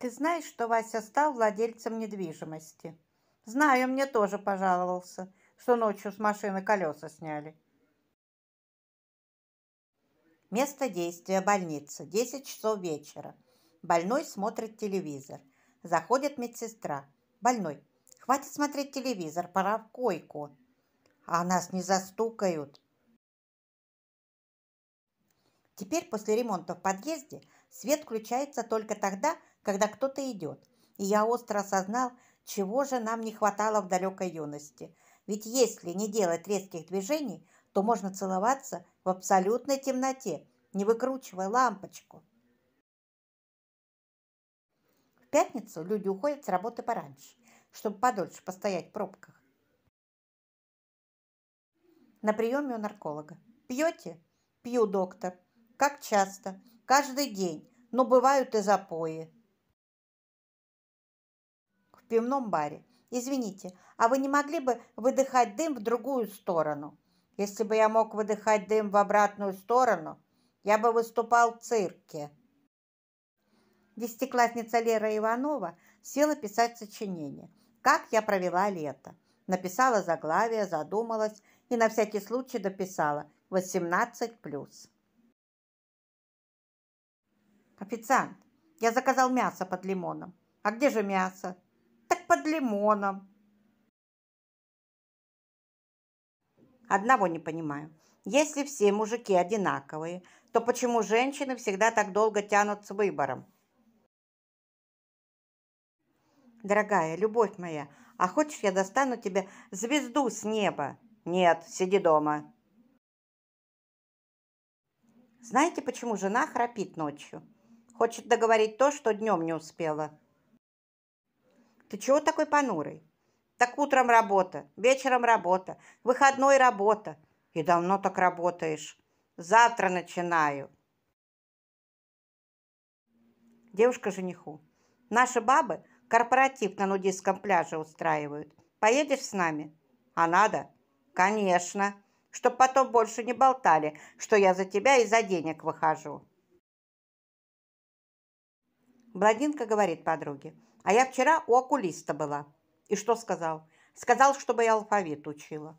Ты знаешь, что Вася стал владельцем недвижимости? Знаю, мне тоже пожаловался, что ночью с машины колеса сняли. Место действия – больница, 10 часов вечера. Больной смотрит телевизор. Заходит медсестра. Больной: хватит смотреть телевизор, пора в койку. А нас не застукают. Теперь после ремонта в подъезде свет включается только тогда, когда кто-то идет. И я остро осознал, чего же нам не хватало в далекой юности. Ведь если не делать резких движений, то можно целоваться в абсолютной темноте, не выкручивая лампочку. В пятницу люди уходят с работы пораньше, чтобы подольше постоять в пробках. На приеме у нарколога. Пьете? Пью, доктор. Как часто? Каждый день. Но бывают и запои. В пивном баре. Извините, а вы не могли бы выдыхать дым в другую сторону? Если бы я мог выдыхать дым в обратную сторону, я бы выступал в цирке. Десятиклассница Лера Иванова села писать сочинение. Как я провела лето. Написала заглавие, задумалась и на всякий случай дописала 18+. Официант, я заказал мясо под лимоном. А где же мясо? Так под лимоном. Одного не понимаю. Если все мужики одинаковые, то почему женщины всегда так долго тянут с выбором? Дорогая, любовь моя, а хочешь, я достану тебе звезду с неба? Нет, сиди дома. Знаете, почему жена храпит ночью? Хочет договорить то, что днем не успела. Ты чего такой понурый? Так утром работа, вечером работа, выходной работа. И давно так работаешь. Завтра начинаю. Девушка жениху. Наши бабы корпоратив на нудистском пляже устраивают. Поедешь с нами? А надо? Конечно. Чтоб потом больше не болтали, что я за тебя из-за денег выхожу. Блондинка говорит подруге: а я вчера у окулиста была. И что сказал? Сказал, чтобы я алфавит учила.